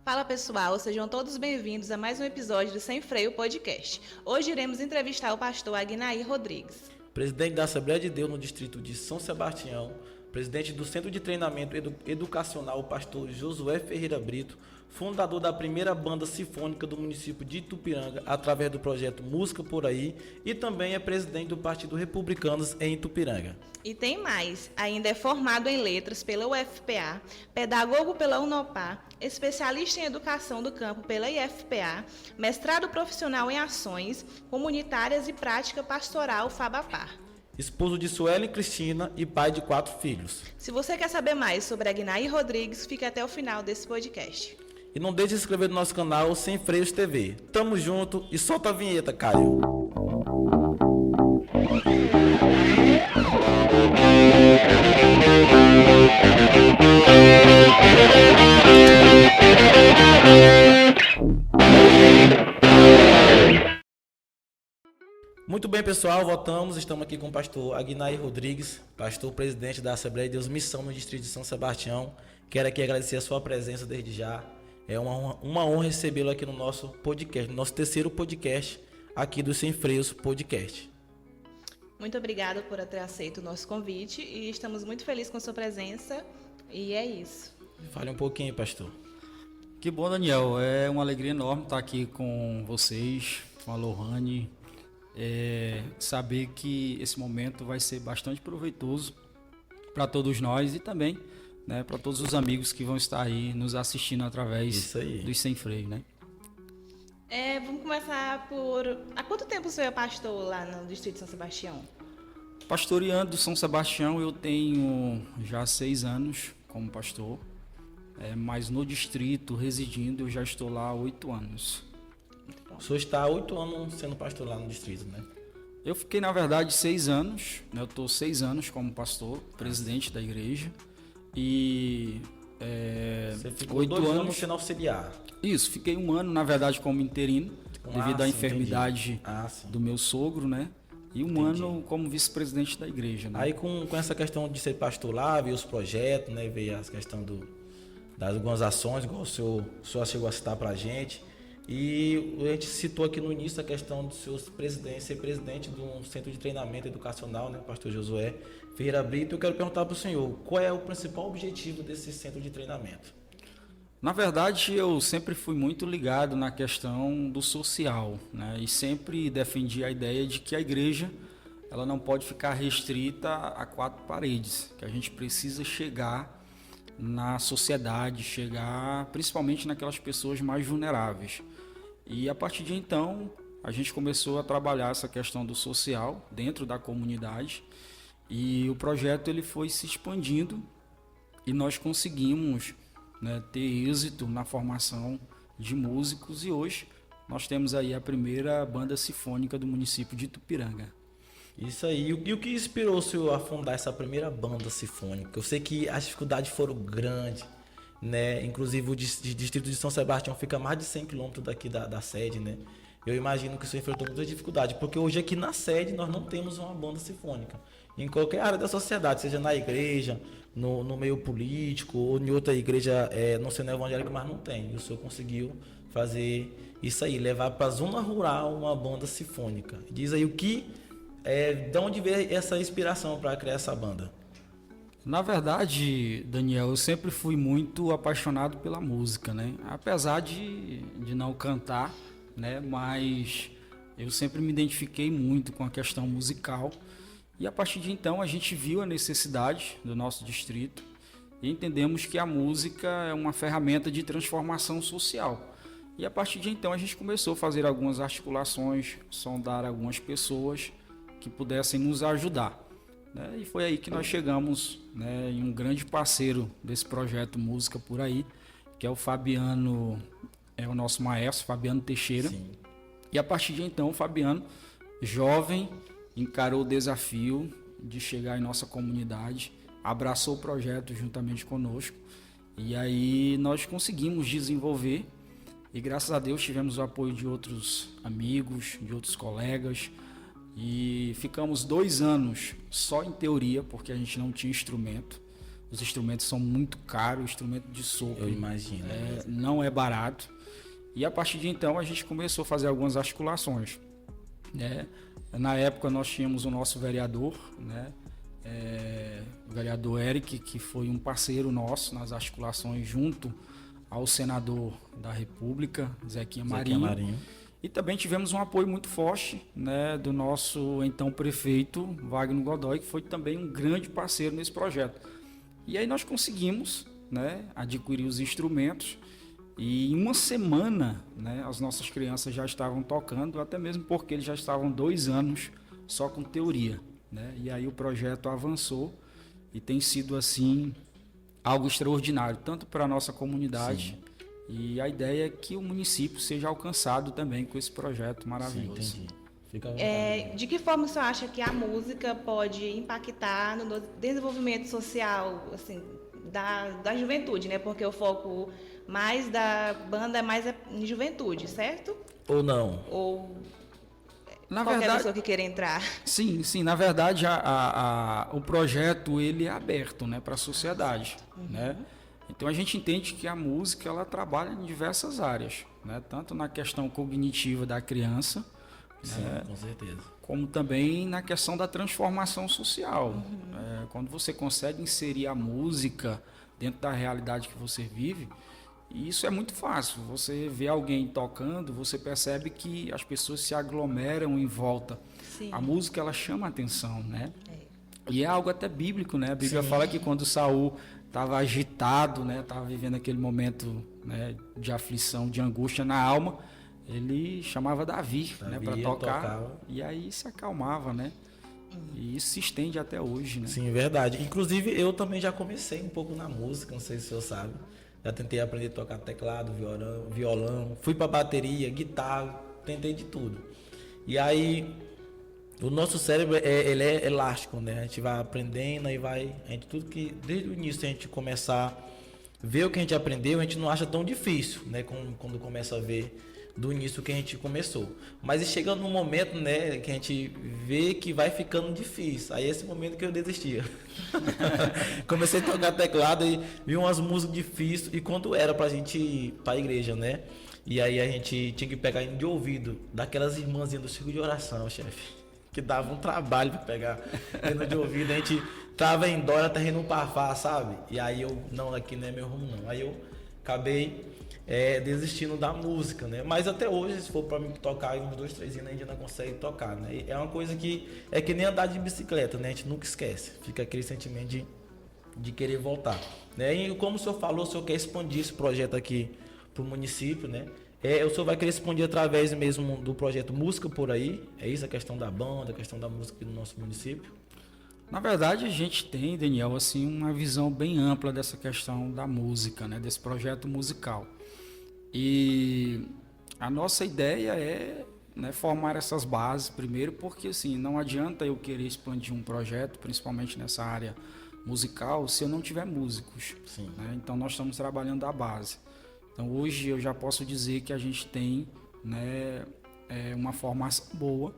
Fala pessoal, sejam todos bem-vindos a mais um episódio do Sem Freio Podcast. Hoje iremos entrevistar o pastor Agnair Rodrigues, presidente da Assembleia de Deus no distrito de São Sebastião, presidente do Centro de Treinamento Educacional, o pastor Josué Ferreira Brito, fundador da primeira banda sinfônica do município de Itupiranga, através do projeto Música Por Aí, e também é presidente do Partido Republicanos em Itupiranga. E tem mais, ainda é formado em letras pela UFPA, pedagogo pela Unopar, especialista em educação do campo pela IFPA, mestrado profissional em ações comunitárias e prática pastoral FABAPAR. Esposo de Suelen Cristina e pai de 4 filhos. Se você quer saber mais sobre Agnair Rodrigues, fique até o final desse podcast. E não deixe de se inscrever no nosso canal Sem Freios TV. Tamo junto e solta a vinheta, Caio. Muito bem, pessoal, voltamos. Estamos aqui com o pastor Agnair Rodrigues, pastor presidente da Assembleia de Deus Missão no distrito de São Sebastião. Quero aqui agradecer a sua presença desde já. É uma honra recebê-lo aqui no nosso podcast, no nosso terceiro podcast aqui do Sem Freios Podcast. Muito obrigada por ter aceito o nosso convite e estamos muito felizes com a sua presença e é isso. Fale um pouquinho, pastor. Que bom, Daniel. É uma alegria enorme estar aqui com vocês, com a Lohane. Saber que esse momento vai ser bastante proveitoso para todos nós e também, né, para todos os amigos que vão estar aí nos assistindo através dos Sem Freio, né? Vamos começar por... Há quanto tempo você é pastor lá no distrito de São Sebastião? Pastoreando São Sebastião eu tenho já 6 anos como pastor, mas no distrito, residindo, eu já estou lá há 8 anos. O senhor está há 8 anos sendo pastor lá no distrito, né? Eu fiquei, na verdade, 6 anos, né? Eu estou 6 anos como pastor, presidente da igreja. E você ficou 8 2 anos sendo auxiliar. Isso, fiquei 1 ano, na verdade, como interino, devido à enfermidade do meu sogro, né? E 1 ano como vice-presidente da igreja, né? Aí com essa questão de ser pastor lá, ver os projetos, né? Ver a questão das algumas ações, igual o senhor chegou a citar pra gente. E a gente citou aqui no início a questão de ser presidente do Centro de Treinamento Educacional, né, pastor Josué Ferreira Brito. Eu quero perguntar para o senhor, qual é o principal objetivo desse centro de treinamento? Na verdade, eu sempre fui muito ligado na questão do social, né, e sempre defendi a ideia de que a igreja ela não pode ficar restrita a 4 paredes, que a gente precisa chegar na sociedade, chegar principalmente naquelas pessoas mais vulneráveis. E a partir de então, a gente começou a trabalhar essa questão do social dentro da comunidade e o projeto ele foi se expandindo e nós conseguimos, né, ter êxito na formação de músicos e hoje nós temos aí a primeira banda sinfônica do município de Itupiranga. Isso aí. E o que inspirou o senhor a fundar essa primeira banda sinfônica? Eu sei que as dificuldades foram grandes, né? Inclusive o distrito de São Sebastião fica a mais de 100 quilômetros daqui da sede, né? Eu imagino que o senhor enfrentou muitas dificuldades, porque hoje aqui na sede nós não temos uma banda sinfônica. Em qualquer área da sociedade, seja na igreja, no meio político, ou em outra igreja, não sendo evangélica, mas não tem. E o senhor conseguiu fazer isso aí, levar para a zona rural uma banda sinfônica. Diz aí de onde veio essa inspiração para criar essa banda? Na verdade, Daniel, eu sempre fui muito apaixonado pela música, né? Apesar de não cantar, né? Mas eu sempre me identifiquei muito com a questão musical. E a partir de então a gente viu a necessidade do nosso distrito e entendemos que a música é uma ferramenta de transformação social. E a partir de então a gente começou a fazer algumas articulações, sondar algumas pessoas que pudessem nos ajudar. E foi aí que nós chegamos, né, em um grande parceiro desse projeto Música Por Aí, que é o Fabiano, é o nosso maestro, Fabiano Teixeira. Sim. E a partir de então, o Fabiano, jovem, encarou o desafio de chegar em nossa comunidade, abraçou o projeto juntamente conosco, e aí nós conseguimos desenvolver, e graças a Deus tivemos o apoio de outros amigos, de outros colegas, e ficamos 2 anos só em teoria, porque a gente não tinha instrumento. Os instrumentos são muito caros, o instrumento de sopro Eu imagino. não é barato. E a partir de então a gente começou a fazer algumas articulações, né? Na época nós tínhamos o nosso vereador, né? O vereador Eric, que foi um parceiro nosso nas articulações junto ao senador da República, Zequinha Marinho. E também tivemos um apoio muito forte, né, do nosso então prefeito, Wagner Godoy, que foi também um grande parceiro nesse projeto. E aí nós conseguimos, né, adquirir os instrumentos e em uma semana, né, as nossas crianças já estavam tocando, até mesmo porque eles já estavam 2 anos só com teoria, né? E aí o projeto avançou e tem sido assim algo extraordinário, tanto para a nossa comunidade. Sim. E a ideia é que o município seja alcançado também com esse projeto maravilhoso. Sim, entendi. Fica à vontade. De que forma você acha que a música pode impactar no desenvolvimento social, assim, da juventude, né? Porque o foco mais da banda é mais em juventude, certo? Ou não? Ou na qualquer verdade, pessoa que queira entrar? Sim. Na verdade, o projeto ele é aberto, né, para a sociedade, né? Então a gente entende que a música ela trabalha em diversas áreas, né? Tanto na questão cognitiva da criança, sim, né? Com certeza, como também na questão da transformação social. Quando você consegue inserir a música dentro da realidade que você vive, isso é muito fácil. Você vê alguém tocando, você percebe que as pessoas se aglomeram em volta. Sim. A música ela chama a atenção, né? E é algo até bíblico, né? A Bíblia Sim. fala que quando Saul estava agitado, né? Estava vivendo aquele momento, né, de aflição, de angústia na alma, ele chamava Davi, né, para tocar. Tocava. E aí se acalmava, né? E isso se estende até hoje, né? Sim, verdade. Inclusive eu também já comecei um pouco na música, não sei se o senhor sabe. Já tentei aprender a tocar teclado, violão, fui para bateria, guitarra, tentei de tudo. E aí o nosso cérebro ele é elástico, né? A gente vai aprendendo e tudo que desde o início a gente começar a ver o que a gente aprendeu, a gente não acha tão difícil, né? Quando começa a ver do início que a gente começou. Mas chega num momento, né, que a gente vê que vai ficando difícil. Aí é esse momento que eu desistia. Comecei a tocar teclado e vi umas músicas difíceis e quando era pra gente ir pra igreja, né? E aí a gente tinha que pegar de ouvido daquelas irmãzinhas do círculo de oração, chefe, que dava um trabalho pra pegar de ouvido. A gente tava em dó, tá rindo um pafá, sabe? E aí eu, não, aqui não é meu rumo não. Aí eu acabei desistindo da música, né? Mas até hoje, se for para mim tocar uns 2, 3 anos, a gente ainda consegue tocar, né? É uma coisa que é que nem andar de bicicleta, né? A gente nunca esquece. Fica aquele sentimento de querer voltar, né? E como o senhor falou, o senhor quer expandir esse projeto aqui para o município, né? O senhor vai querer expandir através mesmo do projeto Música Por Aí? É isso a questão da banda, a questão da música aqui no nosso município? Na verdade, a gente tem, Daniel, assim, uma visão bem ampla dessa questão da música, né? Desse projeto musical. E a nossa ideia é, né, formar essas bases primeiro, porque assim, não adianta eu querer expandir um projeto, principalmente nessa área musical, se eu não tiver músicos. Sim. Né? Então nós estamos trabalhando a base. Então hoje eu já posso dizer que a gente tem, né, uma formação boa,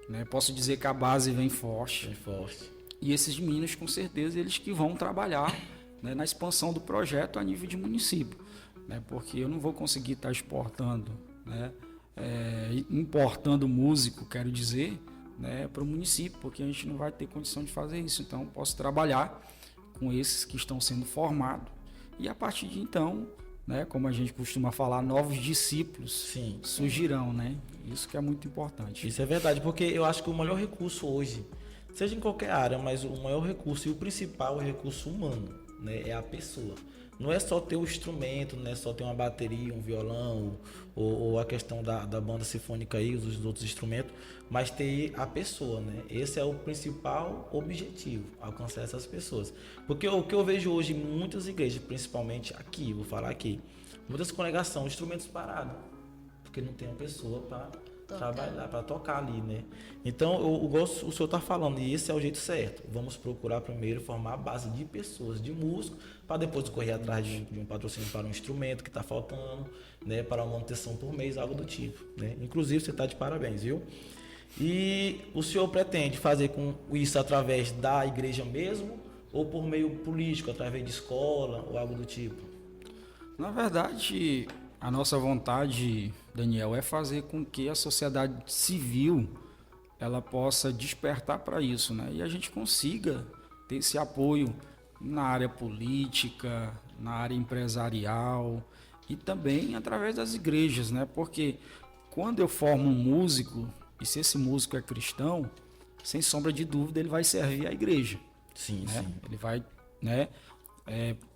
né? Posso dizer que a base vem forte. Bem forte. E esses meninos, com certeza, eles que vão trabalhar, né, na expansão do projeto a nível de município. Né, porque eu não vou conseguir estar exportando, né, importando músico, quero dizer, né, para o município, porque a gente não vai ter condição de fazer isso. Então, eu posso trabalhar com esses que estão sendo formados e a partir de então, né, como a gente costuma falar, novos discípulos Sim. surgirão, né? Isso que é muito importante. Isso é verdade, porque eu acho que o maior recurso hoje, seja em qualquer área, mas o maior recurso e o principal é o recurso humano, né, é a pessoa. Não é só ter o instrumento, não é só ter uma bateria, um violão, ou a questão da banda sinfônica aí, os outros instrumentos, mas ter a pessoa, né? Esse é o principal objetivo, alcançar essas pessoas. Porque o que eu vejo hoje em muitas igrejas, principalmente aqui, vou falar aqui, muitas congregações, instrumentos parados, porque não tem uma pessoa para trabalhar, para tocar ali, né? Então, eu gosto, o senhor está falando, e esse é o jeito certo. Vamos procurar primeiro formar a base de pessoas, de músicos, para depois correr atrás de um patrocínio para um instrumento que está faltando, né? Para uma manutenção por mês, algo do tipo, né? Inclusive, você está de parabéns, viu? E o senhor pretende fazer com isso através da igreja mesmo? ou por meio político, através de escola ou algo do tipo? Na verdade, a nossa vontade, Daniel, é fazer com que a sociedade civil ela possa despertar para isso, né? E a gente consiga ter esse apoio na área política, na área empresarial e também através das igrejas, né? Porque quando eu formo um músico, e se esse músico é cristão, sem sombra de dúvida ele vai servir à igreja. Sim, Né? sim. Ele vai, né,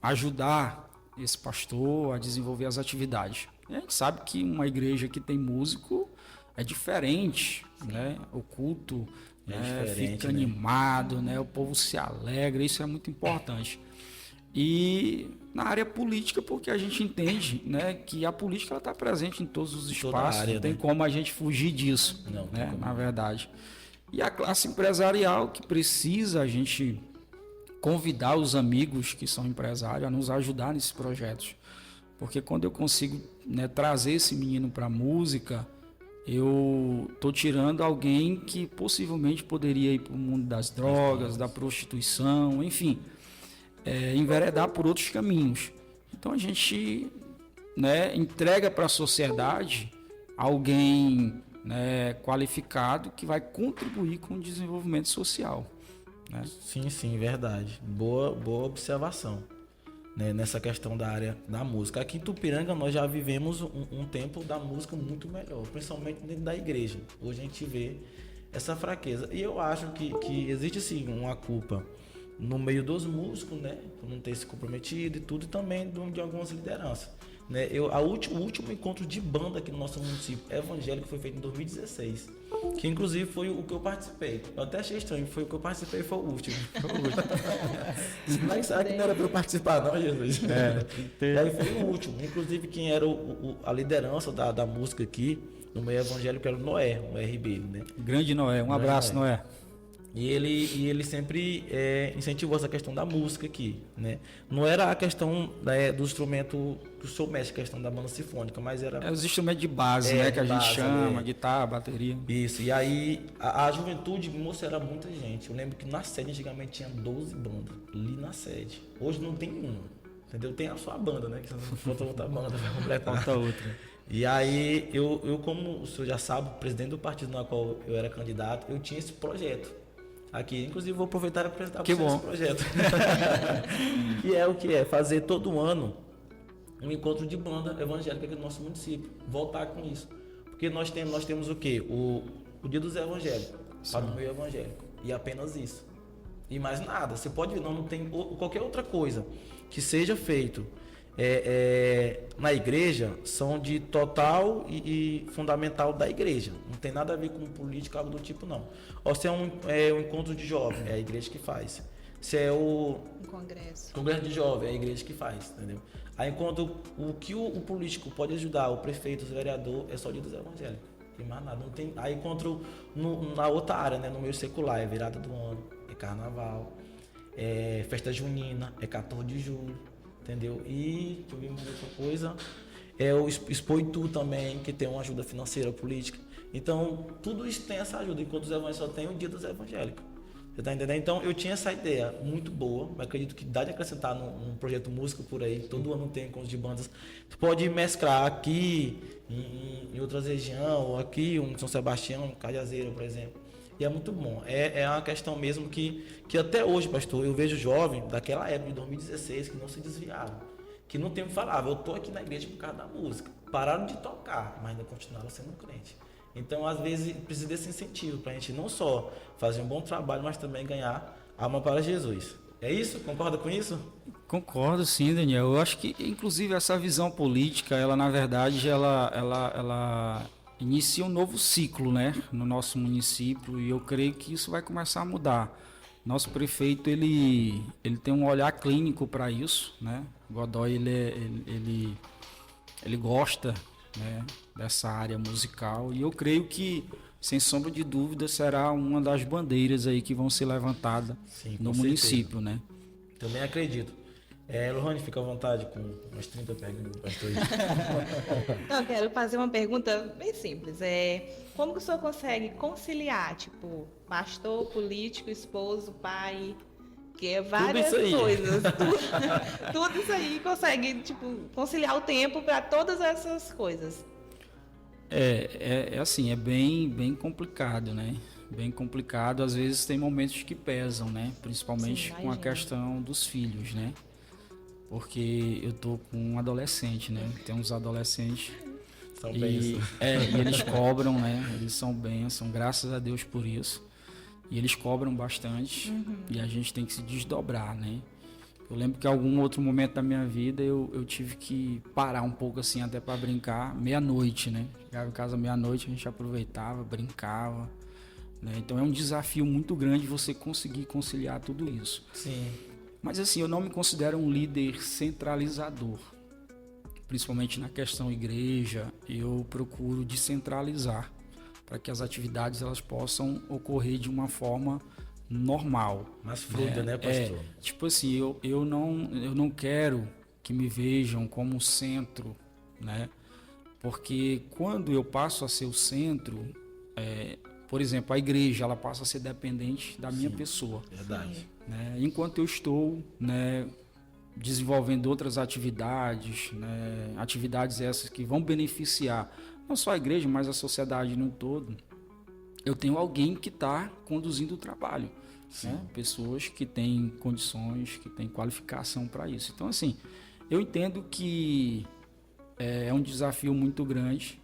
ajudar esse pastor a desenvolver as atividades. E a gente sabe que uma igreja que tem músico é diferente, né? O culto diferente, fica né? animado, né? O povo se alegra, isso é muito importante. E na área política, porque a gente entende, né, que a política está presente em todos os Toda espaços, área, não tem né? como a gente fugir disso, Não, tem né, como. na verdade. E a classe empresarial que precisa a gente convidar os amigos que são empresários a nos ajudar nesses projetos. Porque quando eu consigo, né, trazer esse menino para a música, eu estou tirando alguém que possivelmente poderia ir para o mundo das drogas, da prostituição, enfim, enveredar por outros caminhos. Então a gente, né, entrega para a sociedade alguém, né, qualificado que vai contribuir com o desenvolvimento social. Né? Sim, sim, verdade. Boa observação, né, nessa questão da área da música. Aqui em Tupiranga nós já vivemos um tempo da música muito melhor, principalmente dentro da igreja. Hoje a gente vê essa fraqueza. E eu acho que existe sim uma culpa no meio dos músicos, né, por não ter se comprometido e tudo, e também de algumas lideranças. Né? O último encontro de banda aqui no nosso município evangélico foi feito em 2016, que inclusive foi o que eu participei. Eu até achei estranho, foi o que eu participei, foi o último. Mas sabe que não era para eu participar não, Jesus? E aí foi o último. Inclusive quem era a liderança da música aqui no meio evangélico era o Noé, o RB, né? Grande Noé, um abraço, Noé. E ele sempre incentivou essa questão da música aqui, né? Não era a questão do instrumento que o senhor mexe, a questão da banda sinfônica, mas era... É os instrumentos de base, né, que a gente chama, guitarra, bateria. Isso, e aí a juventude, moça, era muita gente. Eu lembro que na sede antigamente tinha 12 bandas, ali na sede. Hoje não tem uma, entendeu? Tem a sua banda, né? Que falta outra banda para completar. Falta outra. E aí, eu, como o senhor já sabe, presidente do partido no qual eu era candidato, eu tinha esse projeto aqui. Inclusive, vou aproveitar para apresentar para vocês esse projeto. Que é o que é? Fazer todo ano um encontro de banda evangélica aqui no nosso município. Voltar com isso. Porque nós temos o quê? O Dia dos Evangélicos, para o meio evangélico. E apenas isso. E mais nada. Você pode ver, não tem qualquer outra coisa que seja feito na igreja são de total e fundamental da igreja. Não tem nada a ver com política, algo do tipo, não. Ou se é um encontro de jovem, é a igreja que faz. Se é o congresso de jovem, é a igreja que faz, entendeu? Aí enquanto o que o político pode ajudar, o prefeito, o vereador, é só o Dia dos Evangélicos. Não tem mais nada. Não tem, aí enquanto na outra área, né, no meio secular, é virada do ano, é carnaval, é festa junina, é 14 de julho. Entendeu? E deixa eu ver mais outra coisa. É o Expoitu também, que tem uma ajuda financeira, política. Então, tudo isso tem essa ajuda, enquanto os evangélicos só tem o Dia dos Evangélicos. Você tá entendendo? Então, eu tinha essa ideia muito boa, mas acredito que dá de acrescentar num projeto música por aí. Todo ano tem encontros de bandas. Tu pode mesclar aqui, em outras regiões, ou aqui, em São Sebastião, em Cajazeiras, por exemplo. E é muito bom. É uma questão mesmo que até hoje, pastor, eu vejo jovem daquela época de 2016 que não se desviaram. Que não tem o que falar. Eu estou aqui na igreja por causa da música. Pararam de tocar, mas ainda continuaram sendo crente. Então, às vezes, precisa desse incentivo para a gente não só fazer um bom trabalho, mas também ganhar alma para Jesus. É isso? Concorda com isso? Concordo, sim, Daniel. Eu acho que, inclusive, essa visão política, ela, na verdade, ela inicia um novo ciclo, né, no nosso município, e eu creio que isso vai começar a mudar. Nosso prefeito ele tem um olhar clínico para isso, né? Godoy ele gosta, né, dessa área musical, e eu creio que, sem sombra de dúvida, será uma das bandeiras aí que vão ser levantadas no município, né? Também acredito. Lohane, fica à vontade com umas 30 perguntas. Eu quero fazer uma pergunta bem simples. Como que o senhor consegue conciliar, tipo, pastor, político, esposo, pai? que é várias isso aí. coisas. Tudo isso aí consegue, tipo, conciliar o tempo para todas essas coisas. É assim, é bem complicado, né? Bem complicado, às vezes tem momentos que pesam, né? Principalmente Sim, com a imagino. questão dos filhos, né? Porque eu tô com um adolescente, né? Tem uns adolescentes São e, bênçãos. e eles cobram, né? Eles são bênçãos, graças a Deus por isso. E eles cobram bastante e a gente tem que se desdobrar, né? Eu lembro que em algum outro momento da minha vida eu tive que parar um pouco assim até para brincar meia-noite, né? Chegava em casa meia-noite, a gente aproveitava, brincava, né? Então é um desafio muito grande você conseguir conciliar tudo isso. Sim. Mas assim, eu não me considero um líder centralizador. Principalmente na questão igreja, eu procuro descentralizar para que as atividades elas possam ocorrer de uma forma normal. Mais fluida, né, pastor? Tipo assim, eu não quero que me vejam como um centro, né? Porque quando eu passo a ser o centro, por exemplo, a igreja ela passa a ser dependente da minha pessoa. Verdade. Né? Enquanto eu estou, né, desenvolvendo outras atividades, né, atividades essas que vão beneficiar não só a igreja, mas a sociedade no todo, eu tenho alguém que está conduzindo o trabalho, né? Pessoas que têm condições, que têm qualificação para isso. Então, assim, eu entendo que é um desafio muito grande,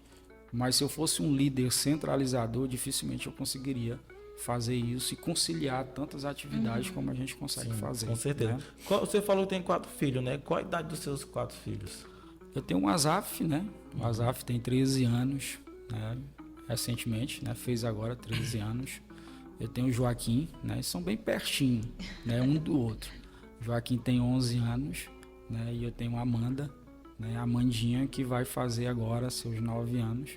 mas se eu fosse um líder centralizador, dificilmente eu conseguiria fazer isso e conciliar tantas atividades como a gente consegue fazer. Com certeza. Né? Você falou que tem 4 filhos, né? Qual a idade dos seus 4 filhos? Eu tenho um Azaf, né? O Azaf tem 13 anos, né? Recentemente, né? Fez agora 13 anos. Eu tenho o Joaquim, né? São bem pertinho, né? Um do outro. O Joaquim tem 11 anos, né? E eu tenho a Amanda, né? A Amandinha, que vai fazer agora seus 9 anos.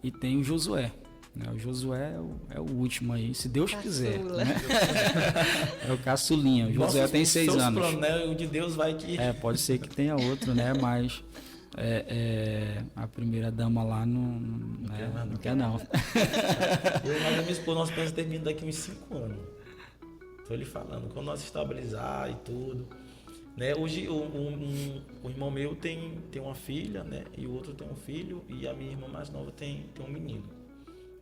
E tem o Josué, né? O Josué é o último aí, se Deus quiser. Né? É o caçulinha. O Josué tem 6 anos. Planos, né? O de Deus vai que... Pode ser que tenha outro, né? Mas a primeira dama lá não quer não. Eu e a minha esposa, nós pensamos terminar daqui uns 5 anos. Tô lhe falando, quando nós estabilizar e tudo. Né? Hoje o irmão meu tem uma filha, né? E o outro tem um filho, e a minha irmã mais nova tem um menino.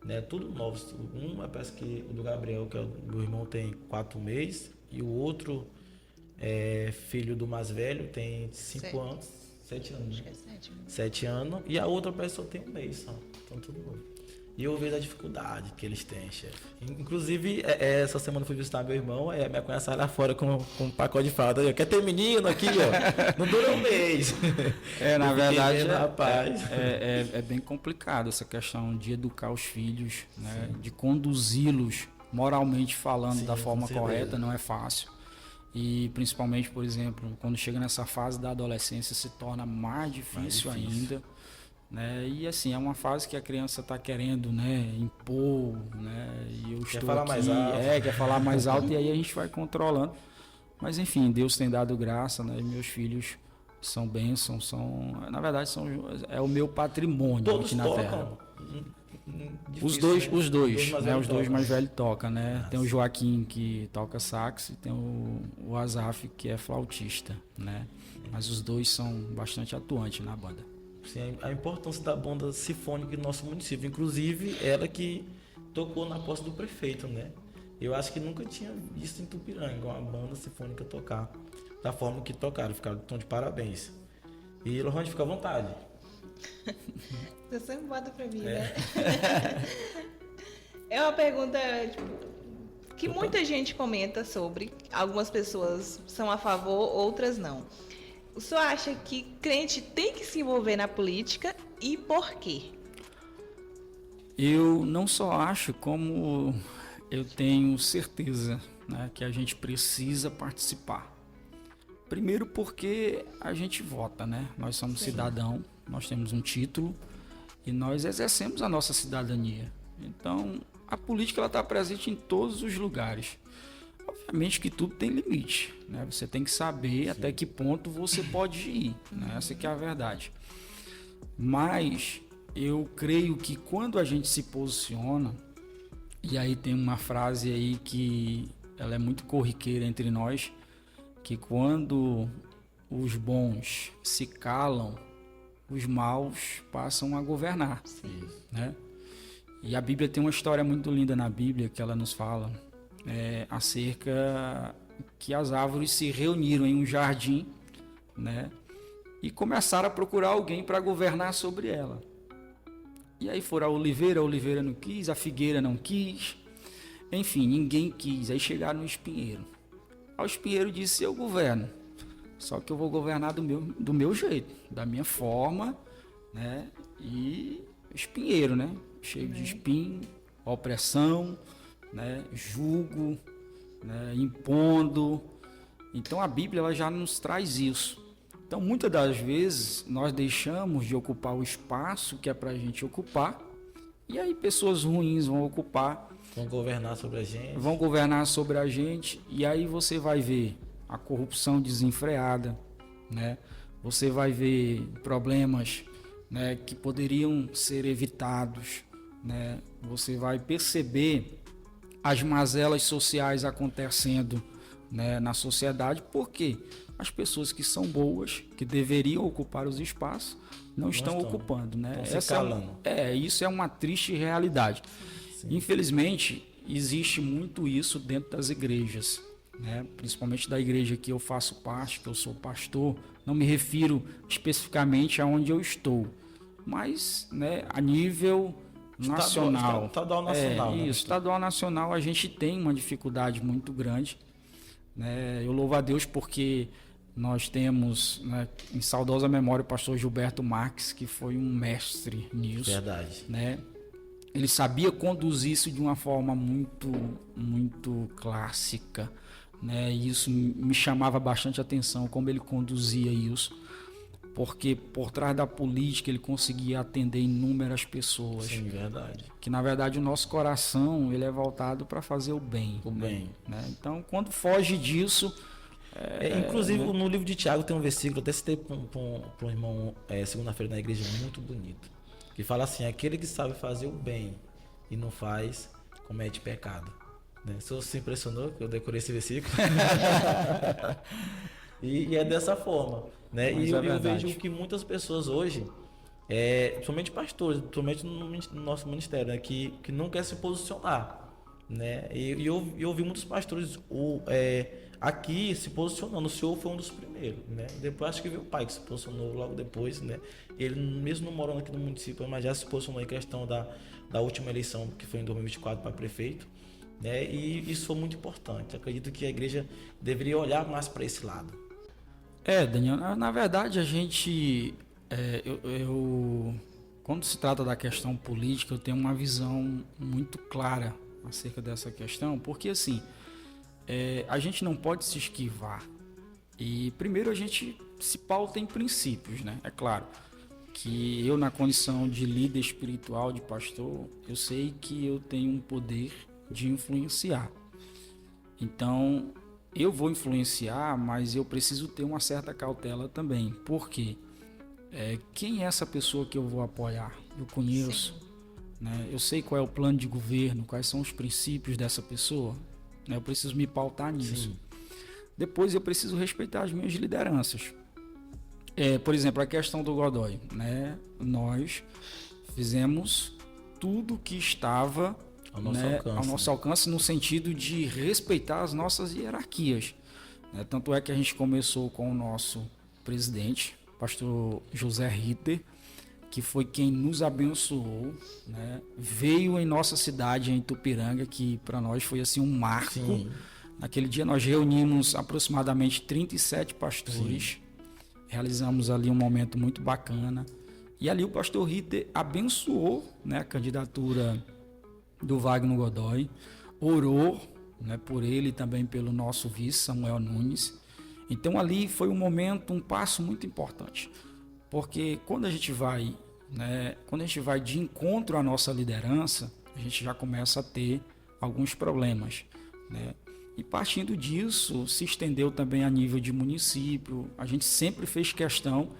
Né? Tudo novo. Parece que o do Gabriel, que é o meu irmão, tem 4 meses, e o outro filho do mais velho tem 5 anos, 7 anos. Acho que é 7. 7 anos, e a outra pessoa tem 1 mês só. Então tudo novo. E eu vejo a dificuldade que eles têm, chefe. Inclusive, essa semana eu fui visitar meu irmão, minha cunhada sai lá fora com um pacote de fralda. Quer ter menino aqui, ó? Não dura 1 mês. Na verdade, rapaz. É bem complicado essa questão de educar os filhos, né? De conduzi-los moralmente falando da forma correta, não é fácil. E principalmente, por exemplo, quando chega nessa fase da adolescência, se torna mais difícil ainda. Né? E assim, é uma fase que a criança está querendo, né, impor, né? E eu Quer estou falar aqui, mais alto. quer falar mais alto, e aí a gente vai controlando. Mas enfim, Deus tem dado graça, né? E meus filhos são bênçãos, na verdade é o meu patrimônio. Todos aqui na tocam? Terra. Difícil, Os dois, mais né? velhos Os dois tocam. mais velhos tocam, né? Tem o Joaquim que toca sax e tem o Azaf que é flautista, né? Mas os dois são bastante atuantes na banda. Sim, a importância da banda sinfônica do nosso município. Inclusive, ela que tocou na posse do prefeito, né? Eu acho que nunca tinha visto em Tupiranga uma banda sinfônica tocar da forma que tocaram. Estão de parabéns. E, Lohane, fica à vontade. Você sempre bota pra mim, né? É uma pergunta que muita gente comenta sobre. Algumas pessoas são a favor, outras não. O senhor acha que crente tem que se envolver na política e por quê? Eu não só acho, como eu tenho certeza, né, que a gente precisa participar. Primeiro porque a gente vota, né? Nós somos cidadão, nós temos um título e nós exercemos a nossa cidadania. Então, a política está presente em todos os lugares. Obviamente que tudo tem limite, né? Você tem que saber até que ponto você pode ir, né? Essa que é a verdade. Mas eu creio que quando a gente se posiciona, e aí tem uma frase aí que ela é muito corriqueira entre nós, que quando os bons se calam, os maus passam a governar, né? E a Bíblia tem uma história muito linda na Bíblia que ela nos fala acerca que as árvores se reuniram em um jardim, né? E começaram a procurar alguém para governar sobre ela. E aí foram a oliveira não quis, a figueira não quis, enfim, ninguém quis. Aí chegaram no espinheiro. Aí o espinheiro disse: eu governo, só que eu vou governar do meu jeito, da minha forma, né? E espinheiro, né? Cheio de espinho, opressão, né? Jugo, né? Impondo. Então a Bíblia ela já nos traz isso. Então muitas das vezes nós deixamos de ocupar o espaço que é para a gente ocupar, e aí pessoas ruins vão ocupar. Vão governar sobre a gente. Vão governar sobre a gente, e aí você vai ver a corrupção desenfreada, né? Você vai ver problemas, né, que poderiam ser evitados, né? Você vai perceber as mazelas sociais acontecendo, né, na sociedade, porque as pessoas que são boas, que deveriam ocupar os espaços, não estão ocupando, né? Estão se calando. Isso é uma triste realidade. Sim. Infelizmente, existe muito isso dentro das igrejas, né? Principalmente da igreja que eu faço parte, que eu sou pastor. Não me refiro especificamente aonde eu estou, mas, né, a nível nacional. Estadual nacional. Isso, estadual nacional a gente tem uma dificuldade muito grande, né? Eu louvo a Deus porque nós temos, né, em saudosa memória o pastor Gilberto Marques, que foi um mestre nisso. Verdade. Né? Ele sabia conduzir isso de uma forma muito, muito clássica, né? E isso me chamava bastante atenção, como ele conduzia isso, porque por trás da política ele conseguia atender inúmeras pessoas. Sim, verdade. Que na verdade o nosso coração ele é voltado para fazer o bem. O bem. Né? Então, quando foge disso... inclusive, no livro de Tiago tem um versículo, até citei para um irmão segunda-feira na igreja, muito bonito, que fala assim: aquele que sabe fazer o bem e não faz, comete pecado. Né? O senhor se impressionou que eu decorei esse versículo? e é dessa forma. Né? E eu vejo que muitas pessoas hoje, principalmente pastores, principalmente no nosso ministério, né, que não quer se posicionar. Né? E eu ouvi muitos pastores aqui se posicionando. O senhor foi um dos primeiros, né? Depois acho que veio o pai que se posicionou logo depois, né? Ele mesmo não morando aqui no município, mas já se posicionou em questão da última eleição, que foi em 2024 para prefeito, né? E isso foi muito importante. Acredito que a igreja deveria olhar mais para esse lado. Daniel, na verdade a gente, quando se trata da questão política, eu tenho uma visão muito clara acerca dessa questão, porque assim, a gente não pode se esquivar. E primeiro a gente se pauta em princípios, né? É claro que eu, na condição de líder espiritual, de pastor, eu sei que eu tenho um poder de influenciar. Então, eu vou influenciar, mas eu preciso ter uma certa cautela também. Por quê? Quem é essa pessoa que eu vou apoiar? Eu conheço, né? Eu sei qual é o plano de governo, quais são os princípios dessa pessoa. Eu preciso me pautar nisso. Sim. Depois eu preciso respeitar as minhas lideranças. Por exemplo, a questão do Godoy, né? Nós fizemos tudo que estava ao nosso alcance no sentido de respeitar as nossas hierarquias. Né? Tanto é que a gente começou com o nosso presidente, pastor José Ritter, que foi quem nos abençoou, né? Veio em nossa cidade, em Itupiranga, que para nós foi assim um marco. Sim. Naquele dia nós reunimos aproximadamente 37 pastores. Sim. Realizamos ali um momento muito bacana. E ali o pastor Ritter abençoou, né, a candidatura do Wagner Godoy, orou, né, por ele e também pelo nosso vice, Samuel Nunes. Então ali foi um momento, um passo muito importante. Porque quando a gente vai de encontro à nossa liderança, a gente já começa a ter alguns problemas, né? E partindo disso, se estendeu também a nível de município. A gente sempre fez questão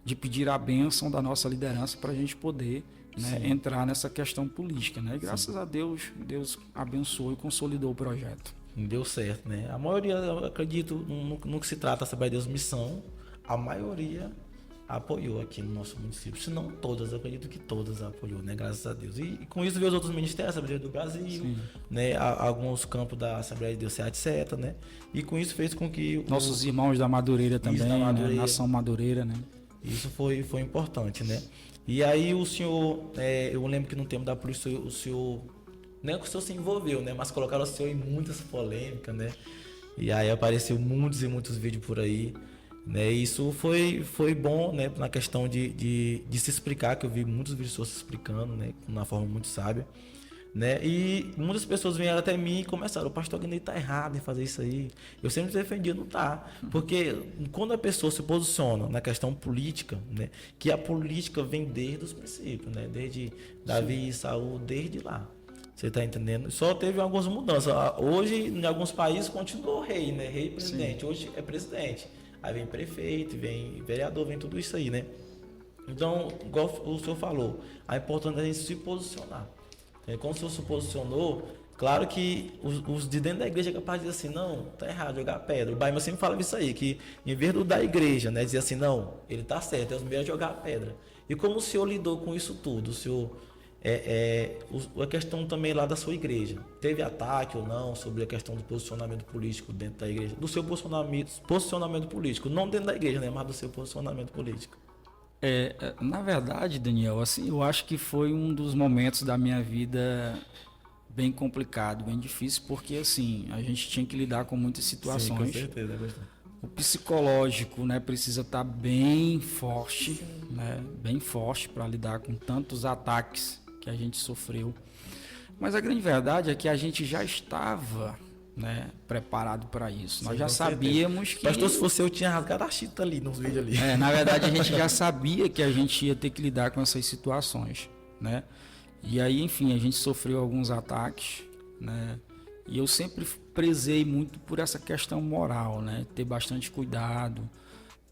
de pedir a bênção da nossa liderança para a gente poder, né, entrar nessa questão política, né? E graças a Deus, Deus abençoou e consolidou o projeto. deu certo, né? A maioria, eu acredito, no que se trata da Assembleia de Deus Missão, a maioria apoiou aqui no nosso município. Se não todas, eu acredito que todas apoiou, né? Graças a Deus. E com isso veio os outros ministérios, a Assembleia do Brasil, né? Alguns campos da Assembleia de Deus, etc, né? E com isso fez com que... Nossos irmãos da Madureira também, da Madureira. né? Nação Madureira, né? Isso foi importante, né? E aí o senhor, eu lembro que no tempo da polícia, o senhor, não é que o senhor se envolveu, né? Mas colocaram o senhor em muitas polêmicas, né? E aí apareceu muitos e muitos vídeos por aí, né? E isso foi bom, né? Na questão de se explicar, que eu vi muitos vídeos seus se explicando, né? De uma forma muito sábia, né? E muitas pessoas vieram até mim e começaram: o pastor Aguinei tá errado em fazer isso aí. Eu sempre defendia, não tá. Porque quando a pessoa se posiciona na questão política, né? Que a política vem desde os princípios, né? Desde Davi e Saul, desde lá. Você tá entendendo? Só teve algumas mudanças. Hoje, em alguns países, continuou rei, né? Rei e presidente. Sim. Hoje é presidente. Aí vem prefeito, vem vereador, vem tudo isso aí, né? Então, igual o senhor falou, a importância é a gente se posicionar. Como o senhor se posicionou, claro que os de dentro da igreja é capaz de dizer assim: não, tá errado jogar pedra. O Baima sempre falava isso aí, que em vez do da igreja, né, dizer assim: não, ele tá certo, é os meios de jogar pedra. E como o senhor lidou com isso tudo? O senhor, a questão também lá da sua igreja, teve ataque ou não sobre a questão do posicionamento político dentro da igreja? Do seu posicionamento político, não dentro da igreja, né, mas do seu posicionamento político. Na verdade, Daniel, assim, eu acho que foi um dos momentos da minha vida bem complicado, bem difícil, porque assim, a gente tinha que lidar com muitas situações. Sim, com certeza, é bastante. O psicológico, né, precisa estar bem forte, né, bem forte para lidar com tantos ataques que a gente sofreu. Mas a grande verdade é que a gente já estava, né, preparado para isso. Sim, nós já sabíamos que... Pastor, se fosse eu, tinha rasgado a chita ali nos vídeos ali. Na verdade, a gente já sabia que a gente ia ter que lidar com essas situações, né? E aí, enfim, a gente sofreu alguns ataques, né? E eu sempre prezei muito por essa questão moral, né? Ter bastante cuidado,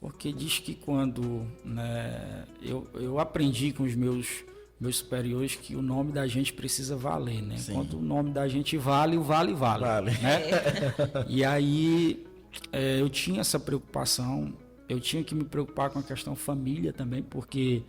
porque diz que quando, né, eu aprendi com os meus superiores que o nome da gente precisa valer, né? Sim. Quando o nome da gente vale, o vale. Né? E aí eu tinha essa preocupação, eu tinha que me preocupar com a questão família também, porque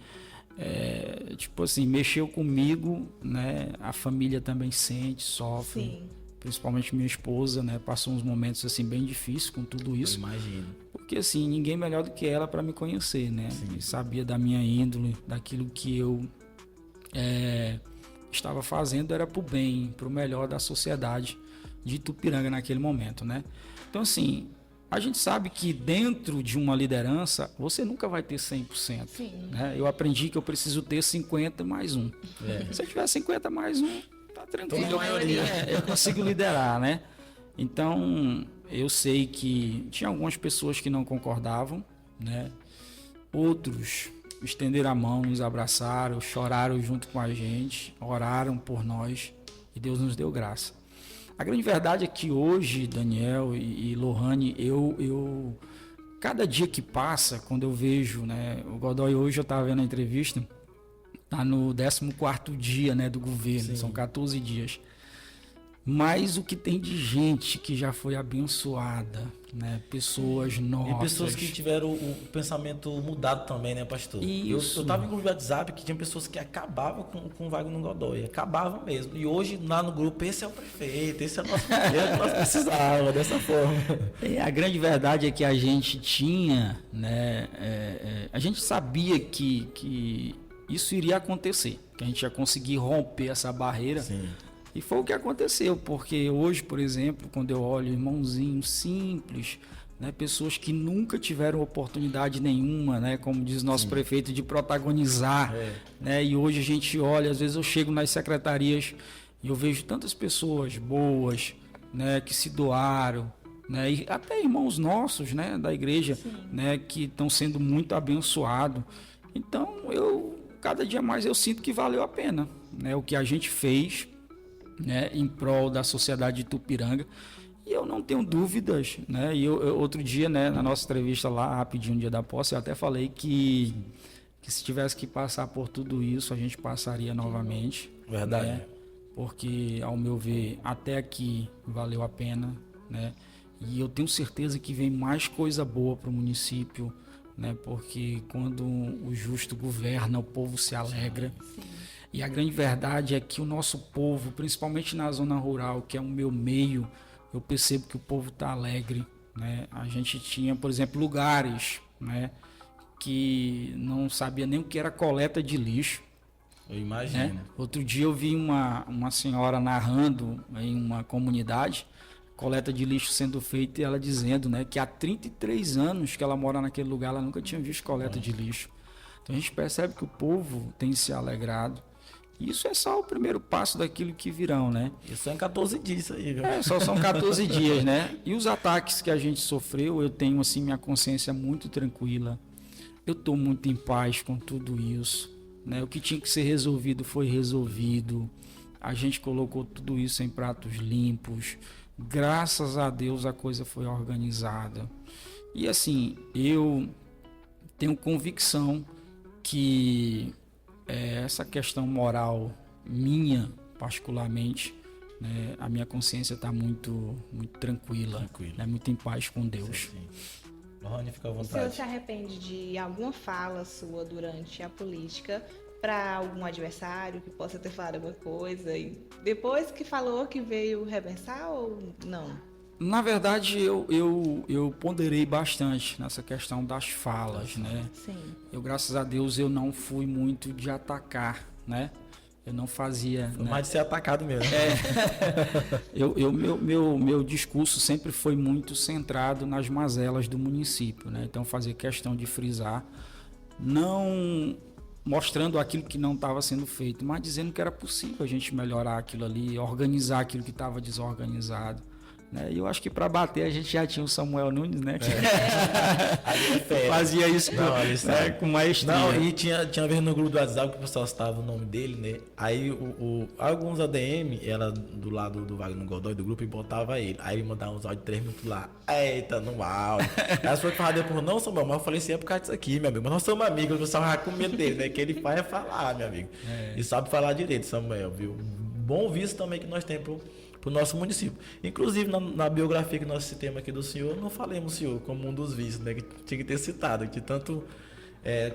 tipo assim, mexeu comigo, né? A família também sente, sofre. Sim. Principalmente minha esposa, né? Passou uns momentos assim bem difíceis com tudo isso. Eu imagino. Porque assim, ninguém melhor do que ela para me conhecer, né? Sim. E sabia da minha índole, daquilo que eu estava fazendo era para o bem, para o melhor da sociedade de Itupiranga naquele momento, né? Então assim, a gente sabe que dentro de uma liderança você nunca vai ter 100%. Sim. Né? Eu aprendi que eu preciso ter 50 mais 1. Se eu tiver 50 mais 1, tá tranquilo, eu consigo liderar, né? Então eu sei que tinha algumas pessoas que não concordavam, né? Outros estenderam a mão, nos abraçaram, choraram junto com a gente, oraram por nós e Deus nos deu graça. A grande verdade é que hoje, Daniel e Lohane, eu cada dia que passa, quando eu vejo, né, o Godoy hoje, eu estava vendo a entrevista, está no 14º dia, né, do governo. Sim. São 14 dias. Mas o que tem de gente que já foi abençoada, né? Pessoas novas. E pessoas que tiveram o pensamento mudado também, né, pastor? Isso. Eu tava em um grupo de WhatsApp que tinha pessoas que acabavam com o Wagner Godoy. Acabavam mesmo. E hoje, lá no grupo, esse é o prefeito, esse é o nosso prefeito, nós precisávamos dessa forma. A grande verdade é que a gente tinha, né? A gente sabia que isso iria acontecer, que a gente ia conseguir romper essa barreira. Sim. E foi o que aconteceu, porque hoje, por exemplo, quando eu olho irmãozinhos simples, né, pessoas que nunca tiveram oportunidade nenhuma, né, como diz nosso prefeito, de protagonizar, né, e hoje a gente olha, às vezes eu chego nas secretarias e eu vejo tantas pessoas boas, né, que se doaram, né, e até irmãos nossos, né, da igreja, né, que estão sendo muito abençoados. Então, cada dia mais eu sinto que valeu a pena, né, o que a gente fez, né, em prol da sociedade de Itupiranga, e eu não tenho dúvidas, né? E eu outro dia, né, na nossa entrevista lá, rapidinho, no dia da posse, eu até falei que se tivesse que passar por tudo isso, a gente passaria novamente. Verdade. Né? porque, ao meu ver, até aqui valeu a pena, né? E eu tenho certeza que vem mais coisa boa para o município, né? Porque quando o justo governa, o povo se alegra. Sim. E a grande verdade é que o nosso povo, principalmente na zona rural, que é o meu meio, eu percebo que o povo está alegre, né? A gente tinha, por exemplo, lugares, né, que não sabia nem o que era coleta de lixo. Eu imagino. Né? Outro dia eu vi uma senhora narrando em uma comunidade coleta de lixo sendo feita e ela dizendo, né, que há 33 anos que ela mora naquele lugar, ela nunca tinha visto coleta de lixo. Então a gente percebe que o povo tem se alegrado. E isso é só o primeiro passo daquilo que virão, né? Isso é em 14 dias aí, viu? Só são 14 dias, né? E os ataques que a gente sofreu, eu tenho assim minha consciência muito tranquila. Eu estou muito em paz com tudo isso, né? O que tinha que ser resolvido foi resolvido. A gente colocou tudo isso em pratos limpos. Graças a Deus a coisa foi organizada. E assim, eu tenho convicção que essa questão moral minha, particularmente, né, a minha consciência está muito tranquila, né, muito em paz com Deus. Rony, fica à O senhor vontade. se arrepende de alguma fala sua durante a política para algum adversário que possa ter falado alguma coisa e depois que falou que veio repensar ou não? Na verdade, eu ponderei bastante nessa questão das falas, né? Sim. Eu, graças a Deus, eu não fui muito de atacar, né? Eu não fazia... Foi né? mais de ser atacado mesmo. Meu discurso sempre foi muito centrado nas mazelas do município, né? Então, fazer questão de frisar, não mostrando aquilo que não estava sendo feito, mas dizendo que era possível a gente melhorar aquilo ali, organizar aquilo que estava desorganizado. Né? E eu acho que para bater a gente já tinha o Samuel Nunes, né? Que fazia isso com maestria. Não, e tinha vez no grupo do WhatsApp que o pessoal estava o nome dele, né? Aí alguns ADM, ela do lado do Wagner Godoy do grupo, e botava ele. Aí ele mandava uns áudios de 3 minutos lá. Eita, no áudio. Aí as pessoas falavam depois, não, Samuel, mas eu falei assim, é por causa disso aqui, meu amigo. Mas nós somos amigos, o pessoal já com medo dele, né? Que ele faz é falar, meu amigo. E sabe falar direito, Samuel, viu? Bom visto também que nós temos pro nosso município. Inclusive, na biografia que nós citamos aqui do senhor, não falemos o senhor como um dos vices, né? Que tinha que ter citado, que tanto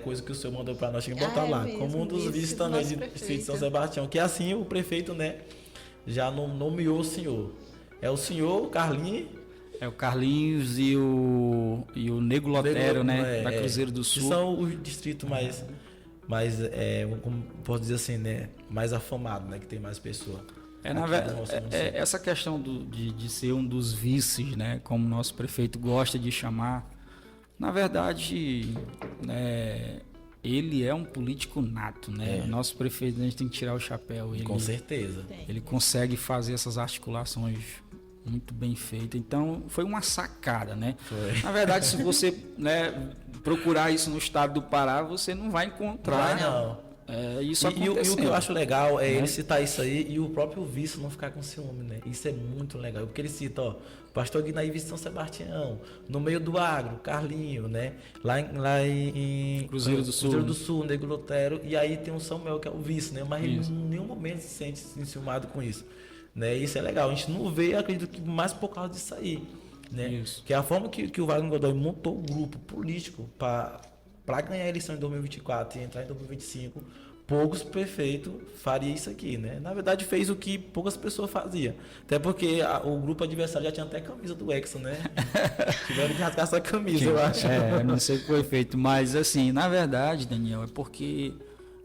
coisa que o senhor mandou para nós, tinha que botar lá. Mesmo, como um dos vices também de Distrito de São Sebastião. Que assim o prefeito, né, já nomeou o senhor. É o senhor, o Carlinhos. É o Carlinhos e o Nego Lotero, né? Da Cruzeiro do Sul. Que são os distritos mais como posso dizer assim, né? Mais afamados, né? Que tem mais pessoas. Essa questão de ser um dos vices, né, como o nosso prefeito gosta de chamar, na verdade, ele é um político nato, né? Nosso prefeito, a gente tem que tirar o chapéu. Com certeza. Ele consegue fazer essas articulações muito bem feitas. Então, foi uma sacada, né? Foi. Na verdade, se você procurar isso no estado do Pará, você não vai encontrar. Não. Isso e o que eu acho legal é ele citar isso aí e o próprio vice não ficar com ciúme, né? Isso é muito legal, porque ele cita, ó, Pastor Guinaí, vice de São Sebastião, no meio do agro, Carlinho, né? Lá em Cruzeiro do Sul, Nego Lotero, e aí tem o Samuel, que é o vice, né? Mas ele em nenhum momento se sente enciumado com isso, né? Isso é legal, a gente não vê, acredito que mais por causa disso aí, né? Isso. Que é a forma que o Wagner Godoy montou o grupo político para ganhar a eleição em 2024 e entrar em 2025, poucos prefeitos fariam isso aqui, né? Na verdade, fez o que poucas pessoas faziam. Até porque o grupo adversário já tinha até camisa do Exxon, né? Tiveram que rasgar essa camisa, eu acho. Não sei o que foi feito, mas assim, na verdade, Daniel, é porque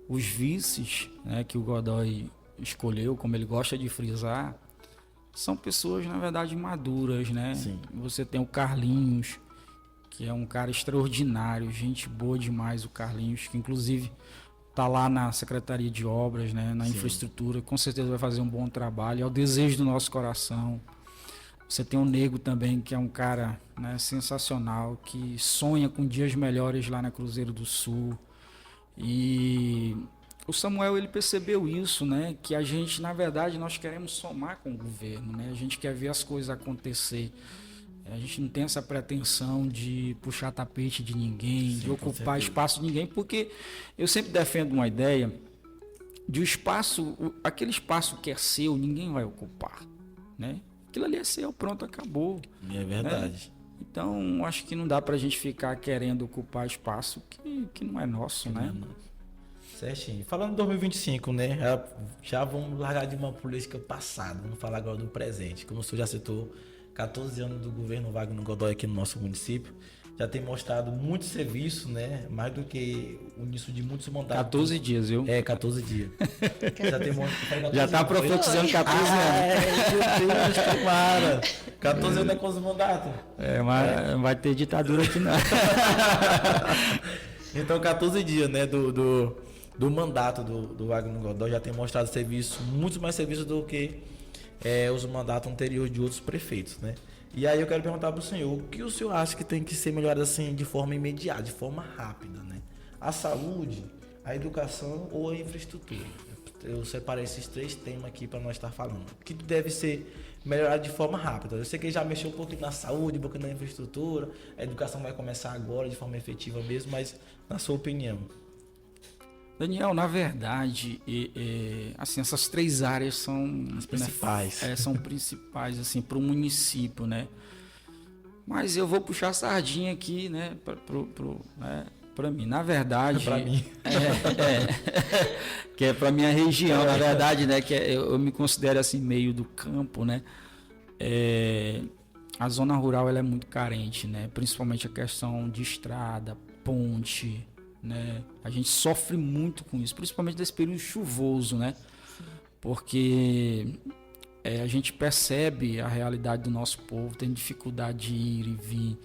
os vices, né, que o Godoy escolheu, como ele gosta de frisar, são pessoas, na verdade, maduras, né? Sim. Você tem o Carlinhos, que é um cara extraordinário, gente boa demais, o Carlinhos, que inclusive está lá na Secretaria de Obras, né, na infraestrutura, com certeza vai fazer um bom trabalho, é o desejo do nosso coração. Você tem o Nego também, que é um cara, né, sensacional, que sonha com dias melhores lá na Cruzeiro do Sul. E o Samuel, ele percebeu isso, né, que a gente, na verdade, nós queremos somar com o governo, né, a gente quer ver as coisas acontecer. A gente não tem essa pretensão de puxar tapete de ninguém, de ocupar espaço de ninguém, porque eu sempre defendo uma ideia de o espaço, aquele espaço que é seu, ninguém vai ocupar, né? Aquilo ali é seu, pronto, acabou. É verdade. Então, acho que não dá pra gente ficar querendo ocupar espaço que não é nosso, né? Certinho. Falando em 2025, né? Já vamos largar de uma política passada, vamos falar agora do presente. Como o senhor já citou, 14 anos do governo Wagner Godoy aqui no nosso município. Já tem mostrado muito serviço, né? Mais do que o início de muitos mandatos. 14 dias, viu? 14 dias. Já tem mostrado. Já tá profetizando 14 anos. Meu Deus, tomara. 14 anos é quantos mandatos? Mas vai ter ditadura aqui não. Então, 14 dias, né? Do mandato do Wagner Godoy já tem mostrado serviço, muitos mais serviços do que os mandatos anteriores de outros prefeitos, né? E aí eu quero perguntar para o senhor, o que o senhor acha que tem que ser melhorado assim de forma imediata, de forma rápida, né? A saúde, a educação ou a infraestrutura? Eu separei esses 3 temas aqui para nós estar falando. O que deve ser melhorado de forma rápida? Eu sei que ele já mexeu um pouquinho na saúde, um pouquinho na infraestrutura, a educação vai começar agora de forma efetiva mesmo, mas na sua opinião? Daniel, na verdade, assim, essas 3 áreas são as principais, são principais assim para o município, né? Mas eu vou puxar a sardinha aqui, né? Para mim, na verdade, para mim, que é para minha região, na verdade, né? Que eu me considero assim meio do campo, né? A zona rural ela é muito carente, né? Principalmente a questão de estrada, ponte, né? A gente sofre muito com isso, principalmente nesse período chuvoso, né? Porque a gente percebe a realidade do nosso povo, tem dificuldade de ir e vir,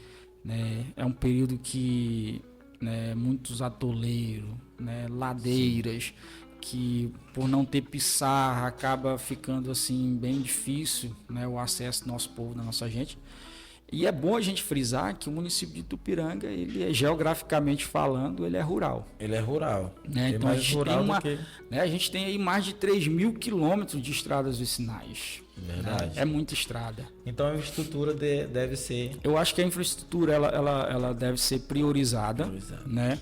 né? É um período que, né, muitos atoleiros, né, ladeiras, que por não ter pissarra acaba ficando assim bem difícil, né, o acesso do nosso povo, da nossa gente. E é bom a gente frisar que o município de Itupiranga, ele é geograficamente falando, ele é rural. Ele é rural. Né? Então a gente tem a gente tem aí mais de 3.000 quilômetros de estradas vicinais. Verdade. Né? É muita estrada. Então a infraestrutura deve ser... Eu acho que a infraestrutura ela deve ser priorizada. Né?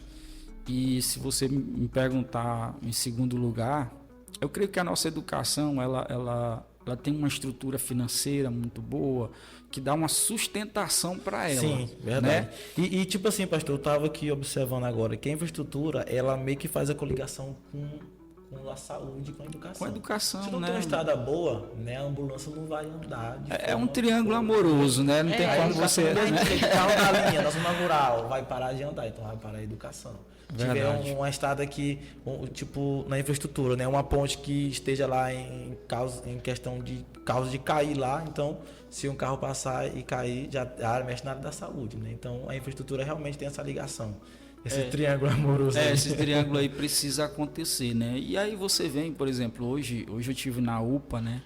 E se você me perguntar em segundo lugar, eu creio que a nossa educação ela tem uma estrutura financeira muito boa, que dá uma sustentação para ela. Sim, verdade. Né? E tipo assim, pastor, eu estava aqui observando agora que a infraestrutura, ela meio que faz a coligação com a saúde, com a educação. Com a educação, se não né? tem uma estrada boa, né, a ambulância não vai andar. É um triângulo amoroso, né? Não tem como você... Carro da linha, na zona rural, vai parar de andar, então vai parar a educação. Verdade. Tiver uma estrada aqui, tipo, na infraestrutura, né? Uma ponte que esteja lá em questão de causa de cair lá, então, se um carro passar e cair, já mexe na área da saúde, né? Então, a infraestrutura realmente tem essa ligação. Esse triângulo amoroso. Esse triângulo aí precisa acontecer, né? E aí você vem, por exemplo, hoje eu estive na UPA, né?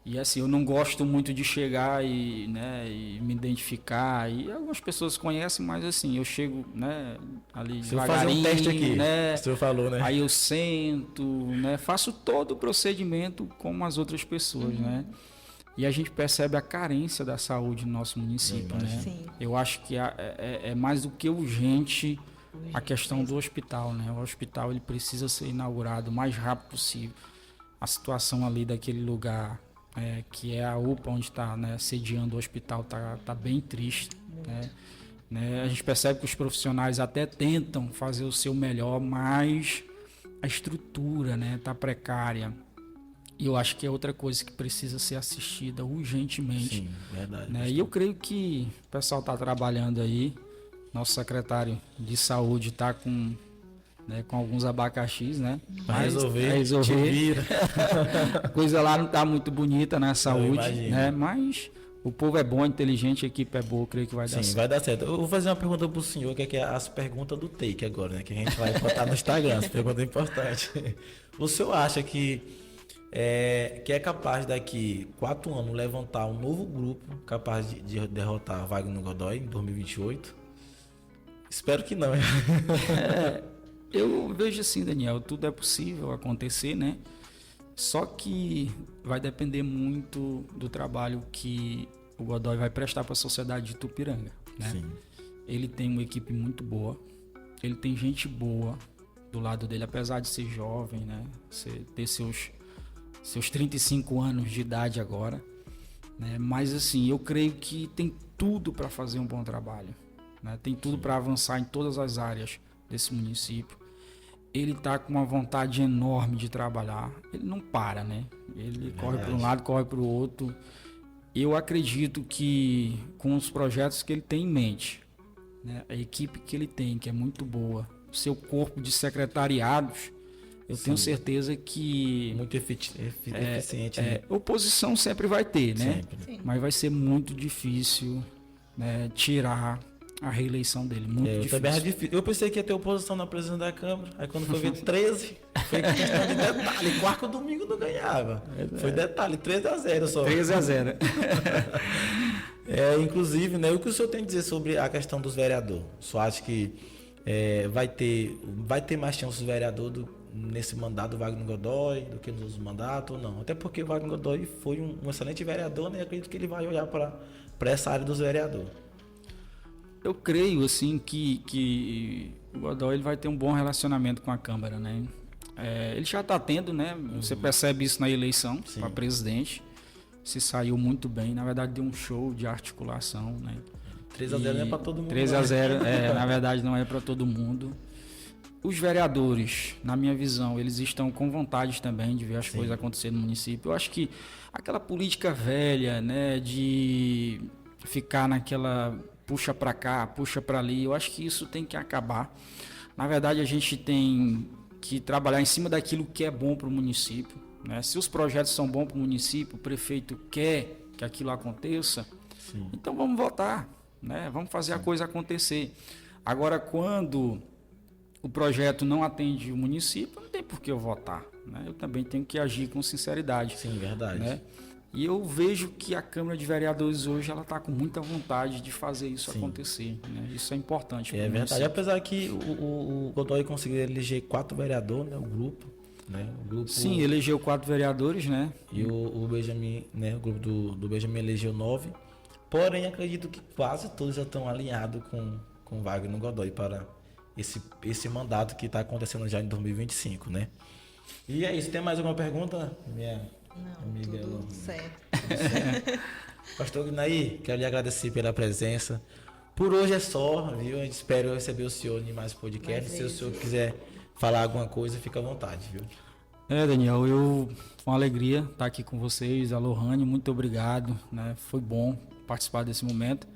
E assim, eu não gosto muito de chegar e me identificar. E algumas pessoas conhecem, mas assim, eu chego, né, ali devagarinho, fazer um teste aqui, né? o senhor falou, né? Aí eu sento, né? Faço todo o procedimento como as outras pessoas, né? E a gente percebe a carência da saúde no nosso município, né? Sim. Eu acho que é mais do que urgente a questão do hospital, né? O hospital ele precisa ser inaugurado o mais rápido possível. A situação ali daquele lugar, que é a UPA, onde está, né, sediando o hospital, tá bem triste, né? A gente percebe que os profissionais até tentam fazer o seu melhor, mas a estrutura, né, tá precária. E eu acho que é outra coisa que precisa ser assistida urgentemente. Sim, verdade. Né? E eu creio que o pessoal está trabalhando aí. Nosso secretário de saúde está com alguns abacaxis, né? Para resolver. Te vira. A coisa lá não está muito bonita na saúde, né? Mas o povo é bom, inteligente, a equipe é boa, eu creio que vai dar certo. Sim, vai dar certo. Eu vou fazer uma pergunta para o senhor, que é as perguntas do Take agora, né? Que a gente vai botar no Instagram, as perguntas importantes. O senhor acha que é capaz daqui 4 anos levantar um novo grupo capaz de derrotar Wagner Godoy em 2028? Espero que não. Eu vejo assim, Daniel, tudo é possível acontecer, né? Só que vai depender muito do trabalho que o Godoy vai prestar para a sociedade de Itupiranga, né? Sim. Ele tem uma equipe muito boa, ele tem gente boa, do lado dele, apesar de ser jovem, né? Ter seus 35 anos de idade agora, né? Mas assim, eu creio que tem tudo para fazer um bom trabalho, né? Tem tudo para avançar em todas as áreas desse município. Ele está com uma vontade enorme de trabalhar, ele não para, né? Ele corre para um lado, corre para o outro. Eu acredito que com os projetos que ele tem em mente, né? A equipe que ele tem, que é muito boa, o seu corpo de secretariados, eu tenho certeza que... Muito eficiente. Né? Oposição sempre vai ter, né? Sim. Mas vai ser muito difícil, né, tirar a reeleição dele. Muito difícil. Também é difícil. Eu pensei que ia ter oposição na presidência da Câmara. Aí quando foi ver 13, foi questão de detalhe. Quarto domingo não ganhava. Foi detalhe, 13-0 só. 13-0. Inclusive, né, o que o senhor tem a dizer sobre a questão dos vereadores? O senhor acha que vai ter mais chance dos vereadores nesse mandato do Wagner Godoy do que nos outros mandatos ou não? Até porque o Wagner Godoy foi um excelente vereador, né? E acredito que ele vai olhar para essa área dos vereadores. Eu creio, assim, que o Godoy ele vai ter um bom relacionamento com a Câmara, né? Ele já está tendo, né? Você percebe isso na eleição para presidente. Se saiu muito bem. Na verdade, deu um show de articulação, né? 3-0 não é para todo mundo. 3-0, na verdade, não é para todo mundo. Os vereadores, na minha visão, eles estão com vontade também de ver as coisas acontecer no município. Eu acho que aquela política velha, né, de ficar naquela puxa para cá, puxa para ali, eu acho que isso tem que acabar. Na verdade, a gente tem que trabalhar em cima daquilo que é bom para o município, né? Se os projetos são bons para o município, o prefeito quer que aquilo aconteça, então vamos votar, né? Vamos fazer a coisa acontecer. Agora, quando o projeto não atende o município, não tem por que eu votar, né? Eu também tenho que agir com sinceridade. Sim, verdade. Né? E eu vejo que a Câmara de Vereadores hoje ela está com muita vontade de fazer isso acontecer, né? Isso é importante. É verdade. Apesar que o Godoy conseguiu eleger 4 vereadores, né? O grupo, né? Sim, elegeu 4 vereadores, né? E o Benjamin, né? O grupo do Benjamin elegeu 9. Porém, acredito que quase todos já estão alinhados com o Wagner Godoy para esse mandato que está acontecendo já em 2025, né? E é isso. Tem mais alguma pergunta, minha amiga? Tudo certo. Pastor Guinaí, quero lhe agradecer pela presença. Por hoje é só, viu? A gente espera receber o senhor em mais podcasts. Se o senhor quiser falar alguma coisa, fica à vontade, viu? Daniel, foi uma alegria estar aqui com vocês. A Lohane, muito obrigado, né? Foi bom participar desse momento.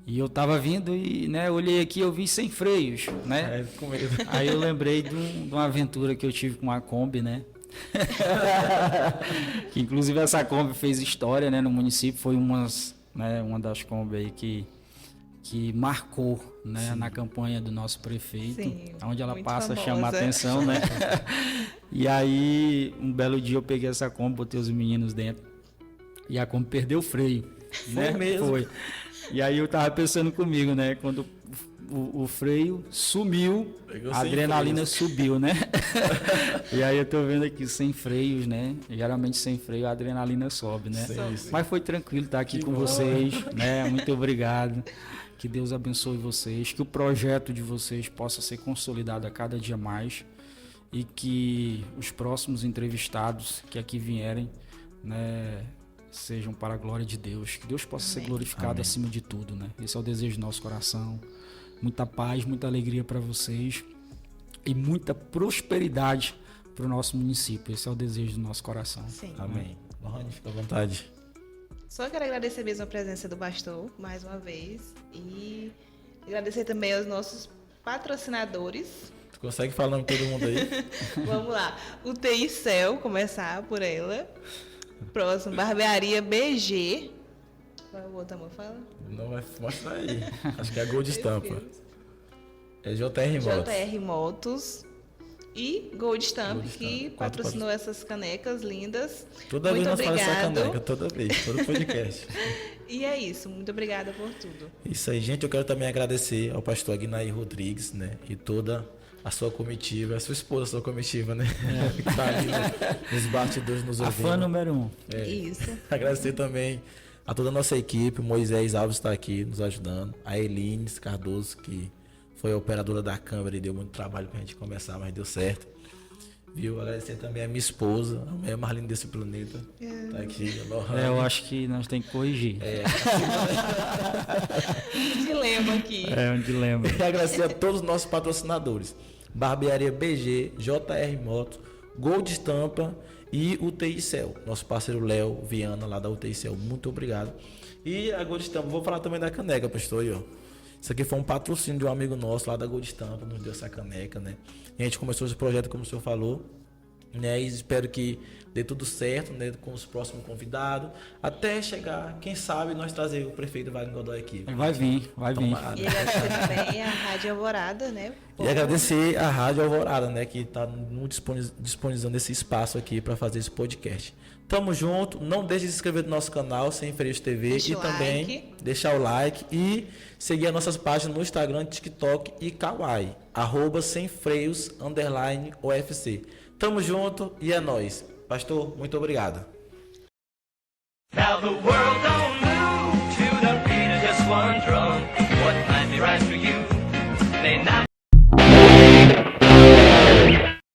E eu tava vindo e, né, olhei aqui, eu vi sem freios, né? Com medo. Aí eu lembrei de uma aventura que eu tive com uma Kombi, né? Que inclusive essa Kombi fez história, né, no município. Foi uma das Kombi aí que marcou, né, na campanha do nosso prefeito. Sim, onde ela passa famosa. chama a atenção, né? E aí, um belo dia eu peguei essa Kombi, botei os meninos dentro e a Kombi perdeu o freio. Foi mesmo? Foi. E aí eu tava pensando comigo, né? Quando o freio sumiu, a adrenalina subiu, né? E aí eu tô vendo aqui, sem freios, né? Geralmente sem freio a adrenalina sobe, né? Sim. Mas foi tranquilo estar aqui com vocês, né? Muito obrigado. Que Deus abençoe vocês, que o projeto de vocês possa ser consolidado a cada dia mais e que os próximos entrevistados que aqui vierem, né, sejam para a glória de Deus, que Deus possa ser glorificado acima de tudo, né? Esse é o desejo do nosso coração. Muita paz, muita alegria para vocês e muita prosperidade para o nosso município. Esse é o desejo do nosso coração. Sim. Amém. Lohane, fica à vontade. Só quero agradecer mesmo a presença do pastor, mais uma vez, e agradecer também aos nossos patrocinadores. Tu consegue falar o nome de todo mundo aí? Vamos lá. UTI Cell, começar por ela. Próximo, Barbearia BG. Qual é o outro, amor? Fala. Não vai mostrar aí. Acho que é Gold Estampa. É JR Motos. JR Motos. E Gold Stamp, que Quatro patrocinou essas canecas lindas. Toda muito vez nós falamos essa obrigado. caneca, toda vez, todo podcast. E é isso. Muito obrigada por tudo. Isso aí, gente. Eu quero também agradecer ao pastor Aguinaí Rodrigues, né? E toda a sua comitiva, a sua esposa, a sua comitiva, né? Que tá ali nos bastidores, nos A ouvindo. fã número 1. Isso. Agradecer também a toda a nossa equipe. O Moisés Alves está aqui nos ajudando. A Eline Cardoso, que foi a operadora da câmera e deu muito trabalho pra gente começar, mas deu certo. Viu? Agradecer também a minha esposa, a mulher mais linda desse planeta. Tá aqui, Eu acho que nós temos que corrigir. Um dilema aqui. É um dilema. E agradecer a todos os nossos patrocinadores. Barbearia BG, JR Moto, Gold Estampa e UTI Cell. Nosso parceiro Léo Viana, lá da UTI Cell. Muito obrigado. E a Gold Estampa, vou falar também da caneca, pastor aí, ó. Isso aqui foi um patrocínio de um amigo nosso lá da Gold Estampa, nos deu essa caneca, né? E a gente começou esse projeto, como o senhor falou, né? E espero que dê tudo certo, né? Com os próximos convidados, até chegar, quem sabe, nós trazer o prefeito Wagner Godoy aqui. Vai vir. E agradecer também a Rádio Alvorada, né? E agradecer a Rádio Alvorada, né? Que está disponibilizando esse espaço aqui para fazer esse podcast. Tamo junto, não deixe de se inscrever no nosso canal, Sem Freios TV, Deixa e o também like. deixar o like e seguir as nossas páginas no Instagram, TikTok e Kawaii, @semfreios_UFC. Tamo junto e é nóis. Pastor, muito obrigado. Now the world don't move to the beat of just one drum. What might be right for